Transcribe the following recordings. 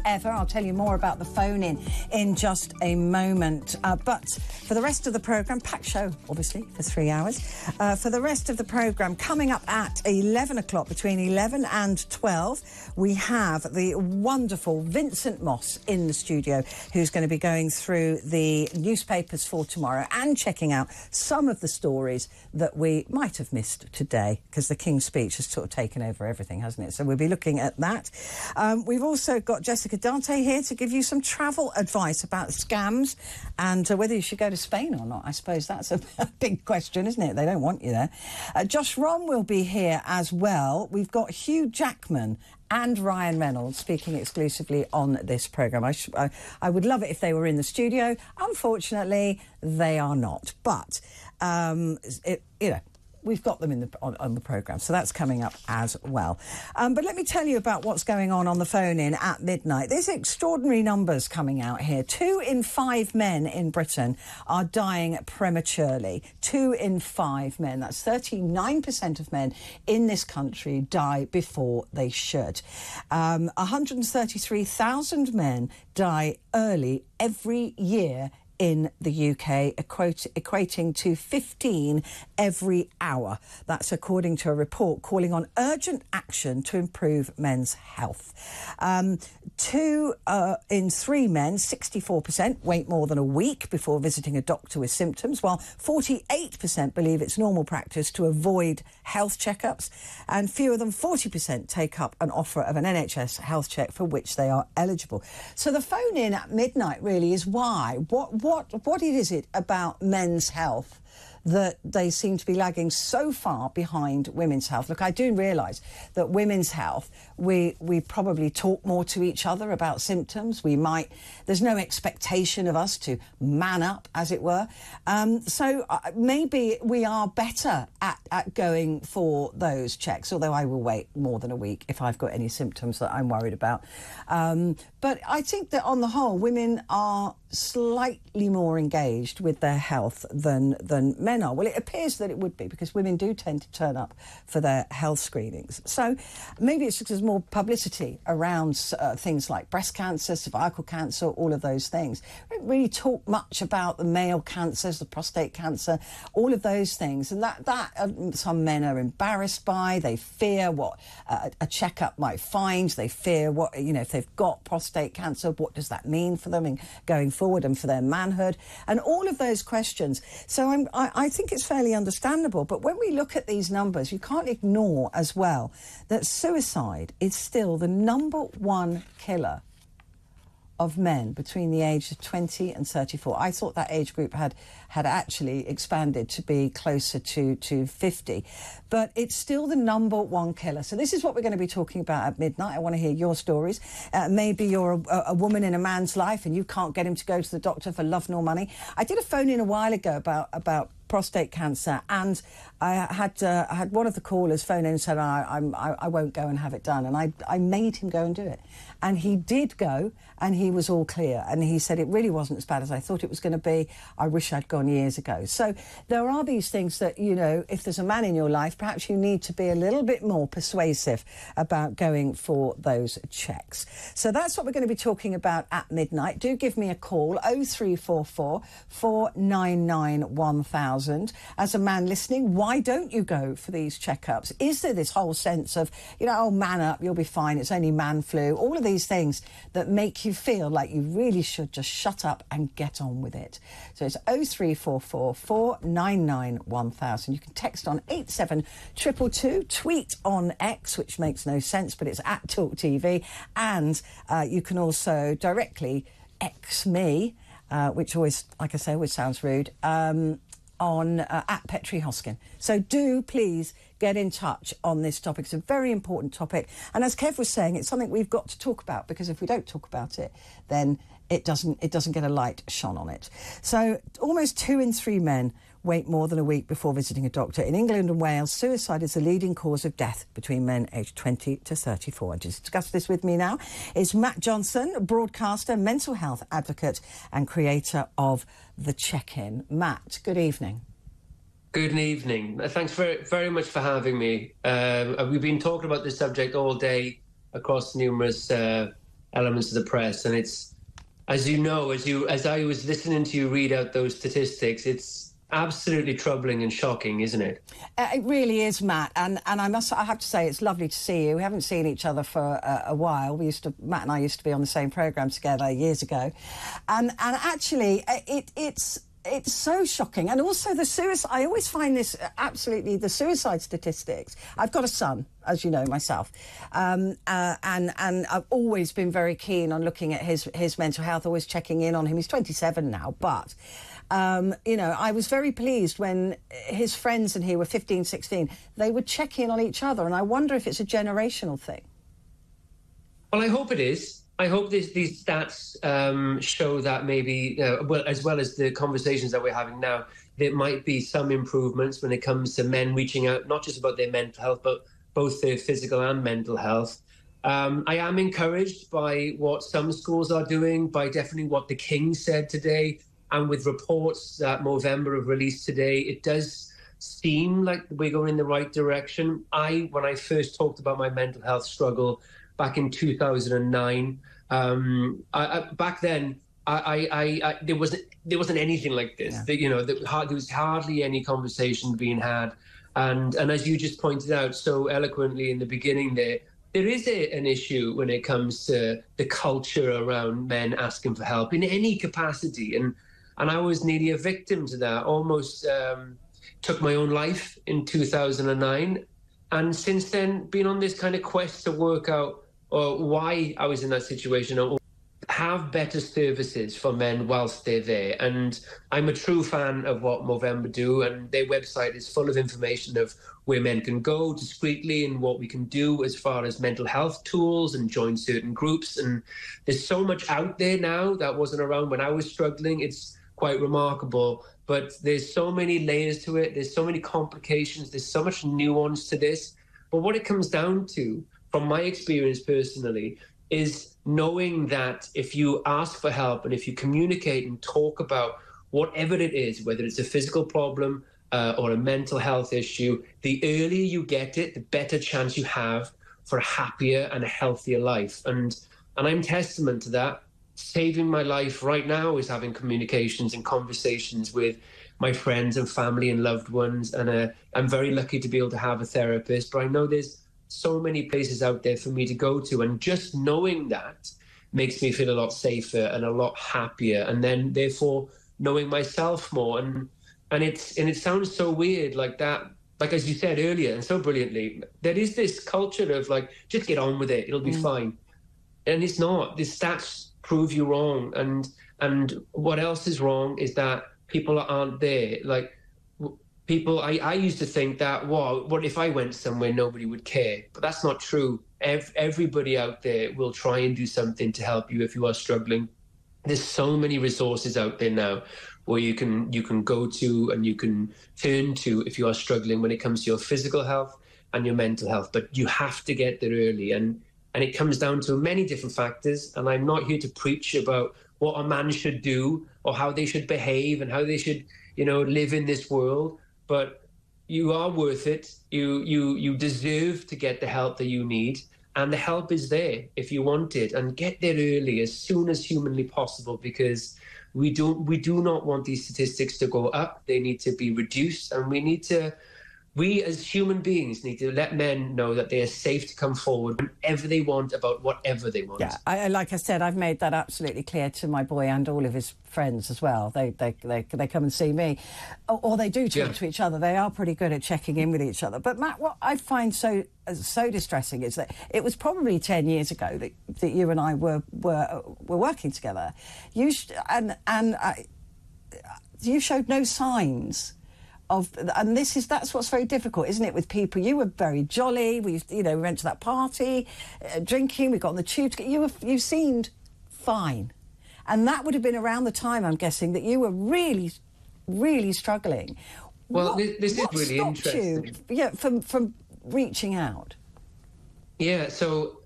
ever. I'll tell you more about the phone-in just a moment. But for the rest of the programme, packed show, obviously, for 3 hours. For the rest of the programme, coming up at 11 o'clock, between 11 and 12, we have the wonderful Vincent Moss in the studio, who's going to be going through the newspapers for tomorrow and checking out some of the stories that we might have missed today, because the King's speech has sort of taken over everything, hasn't it? So we'll be looking at that. We've also got Jessica Dante here to give you some travel advice about scams and whether you should go to Spain or not. I suppose that's a big question, isn't it? They don't want you there. Josh Rom will be here as well. We've got Hugh Jackman and Ryan Reynolds speaking exclusively on this programme. I would love it if they were in the studio. Unfortunately, they are not. But, we've got them on the programme, so that's coming up as well. But let me tell you about what's going on the phone-in at midnight. There's extraordinary numbers coming out here. 2 in 5 men in Britain are dying prematurely. 2 in 5 men. That's 39% of men in this country die before they should. 133,000 men die early every year in the UK, equating to 15 every hour. That's according to a report calling on urgent action to improve men's health. 2 in 3 men, 64%, wait more than a week before visiting a doctor with symptoms, while 48% believe it's normal practice to avoid health checkups, and fewer than 40% take up an offer of an NHS health check for which they are eligible. So the phone in at midnight really is why. What is it about men's health that they seem to be lagging so far behind women's health? Look, I do realise that women's health, we probably talk more to each other about symptoms. There's no expectation of us to man up, as it were. So maybe we are better at going for those checks, although I will wait more than a week if I've got any symptoms that I'm worried about. But I think that on the whole, women are slightly more engaged with their health than men are. Well, it appears that it would be, because women do tend to turn up for their health screenings. So maybe it's because there's more publicity around things like breast cancer, cervical cancer, all of those things. We don't really talk much about the male cancers, the prostate cancer, all of those things. And that some men are embarrassed by. They fear what a checkup might find. They fear what, if they've got prostate cancer, what does that mean for them in going forward and for their manhood, and all of those questions. So I think it's fairly understandable. But when we look at these numbers, you can't ignore as well that suicide is still the #1 killer of men between the age of 20 and 34. I thought that age group had actually expanded to be closer to 50. But it's still the #1 killer. So this is what we're going to be talking about at midnight. I want to hear your stories. Maybe you're a woman in a man's life and you can't get him to go to the doctor for love nor money. I did a phone-in a while ago about prostate cancer, and I had one of the callers phone in and said, I won't go and have it done, and I made him go and do it, and he did go, and he was all clear, and he said it really wasn't as bad as I thought it was going to be. I wish I'd gone years ago. So there are these things that, if there's a man in your life, perhaps you need to be a little bit more persuasive about going for those checks. So that's what we're going to be talking about at midnight. Do give me a call, 0344 499 1000. As a man listening, why don't you go for these checkups? Is there this whole sense of, oh, man up, you'll be fine, it's only man flu, all of these things that make you feel like you really should just shut up and get on with it? So it's 0344 499 1000. You can text on 87222, tweet on X, which makes no sense, but it's at TalkTV, and you can also directly X me, which always, like I say, always sounds rude, on at Petri Hoskin. So do please get in touch on this topic. It's a very important topic, and as Kev was saying, it's something we've got to talk about, because if we don't talk about it, then it doesn't get a light shone on it. So almost 2 in 3 men wait more than a week before visiting a doctor. In England and Wales, suicide is the leading cause of death between men aged 20 to 34. And to discuss this with me now is Matt Johnson, broadcaster, mental health advocate and creator of The Check-In. Matt, good evening. Good evening. Thanks very much for having me. We've been talking about this subject all day across numerous elements of the press. And it's, as you know, as I was listening to you read out those statistics, it's absolutely troubling and shocking, isn't it? It really is, Matt. And I have to say, it's lovely to see you. We haven't seen each other for a while. Matt and I used to be on the same programme together years ago. And actually, it's so shocking. And also the suicide, I always find this absolutely, the suicide statistics. I've got a son, as you know, myself. And I've always been very keen on looking at his mental health, always checking in on him. He's 27 now, but, you know, I was very pleased when his friends and he were 15, 16. They would check in on each other. And I wonder if it's a generational thing. Well, I hope it is. I hope these stats show that maybe, well, as well as the conversations that we're having now, there might be some improvements when it comes to men reaching out, not just about their mental health, but both their physical and mental health. I am encouraged by what some schools are doing, by definitely what the King said today, and with reports that Movember have released today, it does seem like we're going in the right direction. When I first talked about my mental health struggle back in 2009, back then, there wasn't anything like this. Yeah. You know, there was hardly any conversation being had, and as you just pointed out so eloquently in the beginning, there is an issue when it comes to the culture around men asking for help in any capacity, and I was nearly a victim to that. Almost took my own life in 2009, and since then, been on this kind of quest to work out why I was in that situation, or have better services for men whilst they're there. And I'm a true fan of what Movember do, and their website is full of information of where men can go discreetly and what we can do as far as mental health tools and join certain groups. And there's so much out there now that wasn't around when I was struggling. It's quite remarkable, but there's so many layers to it. There's so many complications. There's so much nuance to this. But what it comes down to, from my experience personally, is knowing that if you ask for help and if you communicate and talk about whatever it is, whether it's a physical problem or a mental health issue, the earlier you get it, the better chance you have for a happier and a healthier life. And I'm testament to that. Saving my life right now is having communications and conversations with my friends and family and loved ones. And I'm very lucky to be able to have a therapist, but I know there's so many places out there for me to go to, and just knowing that makes me feel a lot safer and a lot happier, and then therefore knowing myself more. And it sounds so weird, like that, like as you said earlier and so brilliantly, there is this culture of like, just get on with it, it'll be fine. And it's not. The stats prove you wrong, and what else is wrong is that people aren't there. Like, people, I used to think that, wow, what if I went somewhere nobody would care? But that's not true. Everybody out there will try and do something to help you if you are struggling. There's so many resources out there now where you can go to and you can turn to if you are struggling when it comes to your physical health and your mental health. But you have to get there early, and it comes down to many different factors. And I'm not here to preach about what a man should do or how they should behave and how they should, live in this world. But you are worth it. You deserve to get the help that you need, and the help is there if you want it. And get there early, as soon as humanly possible, because we do not want these statistics to go up. They need to be reduced, and we as human beings need to let men know that they are safe to come forward whenever they want about whatever they want. Yeah, like I said, I've made that absolutely clear to my boy and all of his friends as well. They come and see me, or they do talk to each other. They are pretty good at checking in with each other. But Matt, what I find so distressing is that it was probably 10 years ago that you and I were working together. You showed no signs of, and that's what's very difficult, isn't it, with people? You were very jolly. We went to that party, drinking. We got on the tube. You seemed fine, and that would have been around the time, I'm guessing, that you were really, really struggling. Well, this is really interesting. From reaching out. Yeah. So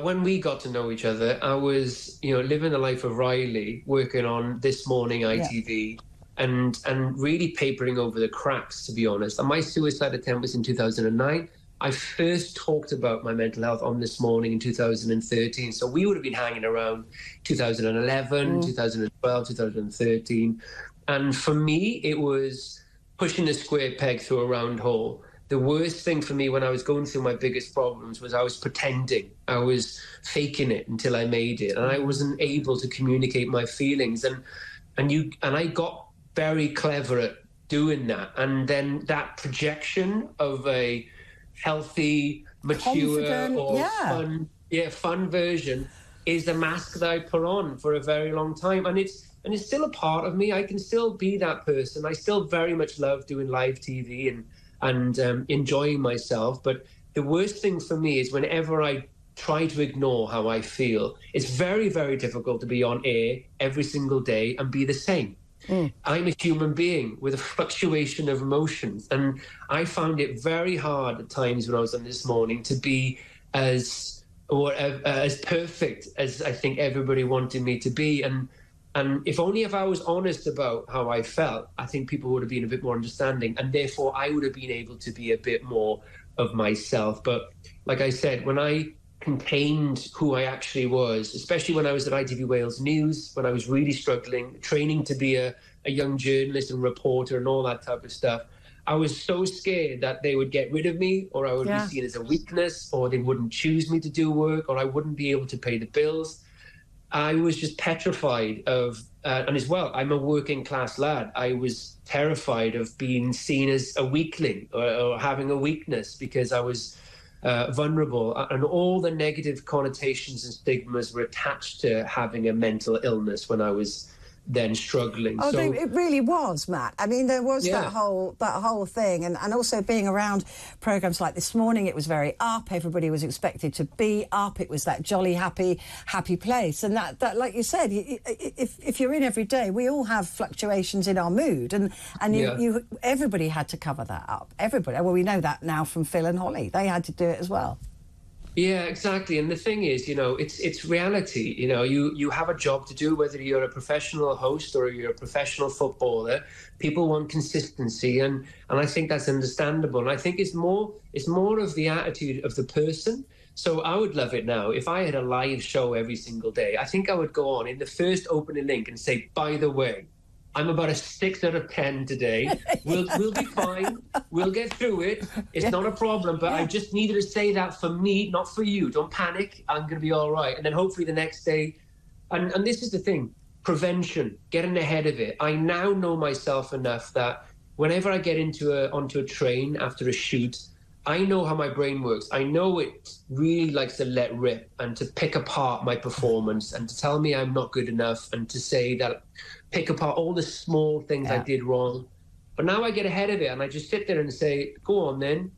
when we got to know each other, I was living the life of Riley, working on This Morning ITV. Yeah. And really papering over the cracks, to be honest. And my suicide attempt was in 2009. I first talked about my mental health on This Morning in 2013. So we would have been hanging around 2011, 2012, 2013. And for me, it was pushing a square peg through a round hole. The worst thing for me when I was going through my biggest problems was I was pretending. I was faking it until I made it. And I wasn't able to communicate my feelings. And I got very clever at doing that. And then that projection of a healthy, mature, confident, or fun version is the mask that I put on for a very long time. And it's still a part of me. I can still be that person. I still very much love doing live TV and enjoying myself. But the worst thing for me is whenever I try to ignore how I feel, it's very, very difficult to be on air every single day and be the same. I'm a human being with a fluctuation of emotions. And I found it very hard at times when I was on This Morning to be as perfect as I think everybody wanted me to be. And if I was honest about how I felt, I think people would have been a bit more understanding, and therefore I would have been able to be a bit more of myself. But like I said, when I contained who I actually was, especially when I was at ITV Wales News, when I was really struggling, training to be a young journalist and reporter and all that type of stuff, I was so scared that they would get rid of me, or I would be seen as a weakness, or they wouldn't choose me to do work, or I wouldn't be able to pay the bills. I was just petrified of, and as well, I'm a working class lad. I was terrified of being seen as a weakling or having a weakness because I was vulnerable, and all the negative connotations and stigmas were attached to having a mental illness when I was then struggling. Oh, it really was, Matt. I mean, there was that whole thing, and also being around programmes like This Morning, it was very up. Everybody was expected to be up. It was that jolly, happy place, and that like you said, if you're in every day, we all have fluctuations in our mood, and everybody had to cover that up. Everybody. Well, we know that now from Phil and Holly. They had to do it as well. Yeah, exactly. And the thing is, it's reality. You have a job to do, whether you're a professional host or you're a professional footballer. People want consistency, and I think that's understandable. And I think it's more of the attitude of the person. So I would love it now. If I had a live show every single day, I think I would go on in the first opening link and say, by the way, I'm about a 6 out of 10 today. We'll be fine. We'll get through it. It's not a problem. But I just needed to say that for me, not for you. Don't panic. I'm going to be all right. And then hopefully the next day. And this is the thing. Prevention. Getting ahead of it. I now know myself enough that whenever I get onto a train after a shoot, I know how my brain works. I know it really likes to let rip and to pick apart my performance and to tell me I'm not good enough and to say that, pick apart all the small things I did wrong. But now I get ahead of it and I just sit there and say, go on then,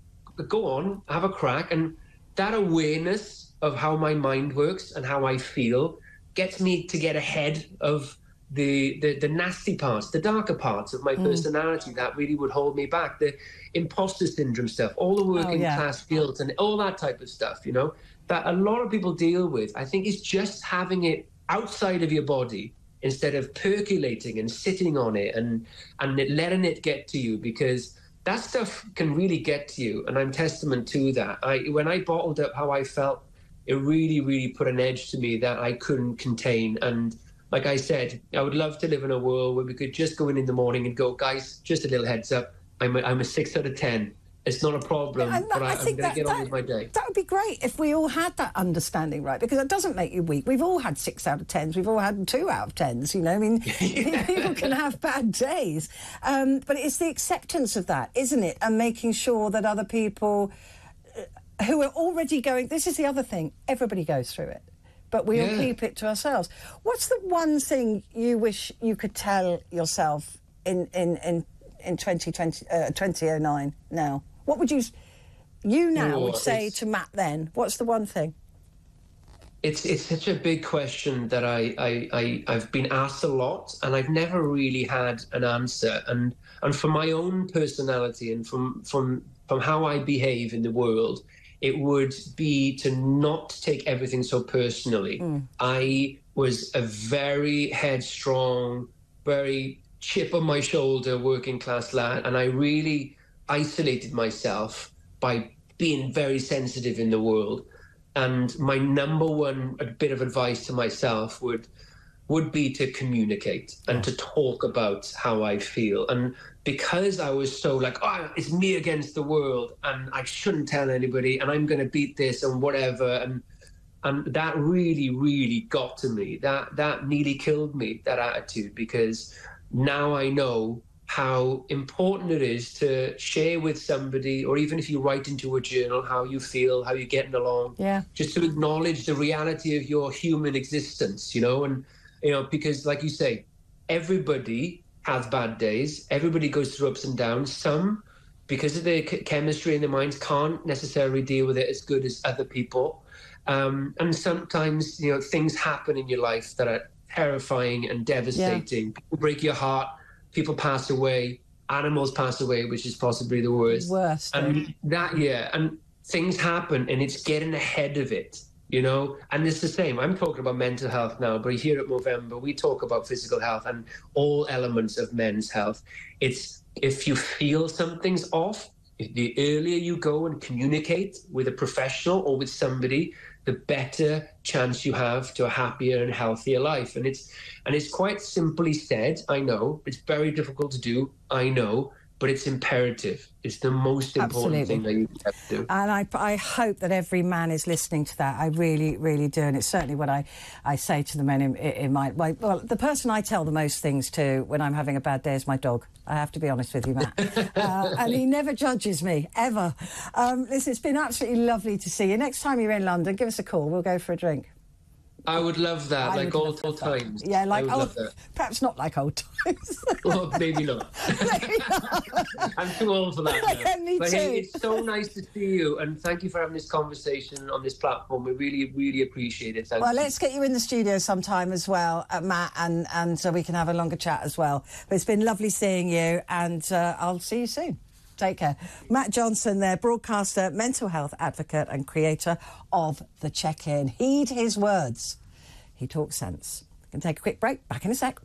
go on, have a crack. And that awareness of how my mind works and how I feel gets me to get ahead of the nasty parts, the darker parts of my personality that really would hold me back, the imposter syndrome stuff, all the working class guilt and all that type of stuff, that a lot of people deal with. I think it's just having it outside of your body instead of percolating and sitting on it and letting it get to you, because that stuff can really get to you. And I'm testament to that. When I bottled up how I felt, it really, really put an edge to me that I couldn't contain. And like I said, I would love to live in a world where we could just go in the morning and go, guys, just a little heads up, I'm a 6 out of 10. It's not a problem, but I'm going to get on with my day. That would be great if we all had that understanding, right? Because it doesn't make you weak. We've all had 6 out of 10s. We've all had 2 out of 10s, I mean, people can have bad days. But it's the acceptance of that, isn't it? And making sure that other people who are already going... This is the other thing. Everybody goes through it. But we all keep it to ourselves. What's the one thing you wish you could tell yourself in 2009 now? What would you now would say to Matt then? What's the one thing? It's such a big question that I've been asked a lot, and I've never really had an answer. And from my own personality and from how I behave in the world, it would be to not take everything so personally. I was a very headstrong, very chip on my shoulder working class lad, and I really isolated myself by being very sensitive in the world. And my number one bit of advice to myself would be to communicate and to talk about how I feel. And because I was so like, oh, it's me against the world and I shouldn't tell anybody and I'm going to beat this and whatever. And that really, really got to me. That nearly killed me, that attitude, because now I know how important it is to share with somebody, or even if you write into a journal how you feel, how you're getting along, just to acknowledge the reality of your human existence, and because like you say, everybody has bad days, everybody goes through ups and downs. Some, because of their chemistry in their minds, can't necessarily deal with it as good as other people, and sometimes things happen in your life that are terrifying and devastating. People break your heart, people pass away, animals pass away, which is possibly the worst. And and things happen, and it's getting ahead of it, and it's the same. I'm talking about mental health now, but here at Movember, we talk about physical health and all elements of men's health. It's, if you feel something's off, the earlier you go and communicate with a professional or with somebody, the better chance you have to a happier and healthier life. And it's quite simply said, I know. It's very difficult to do, I know, but it's imperative. It's the most important thing that you have to do. And I hope that every man is listening to that. I really, really do. And it's certainly what I say to the men in my... Well, the person I tell the most things to when I'm having a bad day is my dog. I have to be honest with you, Matt. And he never judges me, ever. Listen, it's been absolutely lovely to see you. Next time you're in London, give us a call. We'll go for a drink. I would love that, like old times. Yeah, like old, perhaps not like old times. Well, maybe not. I'm too old for that now. Me but too. Hey, it's so nice to see you, and thank you for having this conversation on this platform. We really, really appreciate it. Thank you. Let's get you in the studio sometime as well, Matt, and so we can have a longer chat as well. But it's been lovely seeing you, and I'll see you soon. Take care. Matt Johnson there, broadcaster, mental health advocate and creator of The Check-In. Heed his words. He talks sense. We can take a quick break. Back in a sec.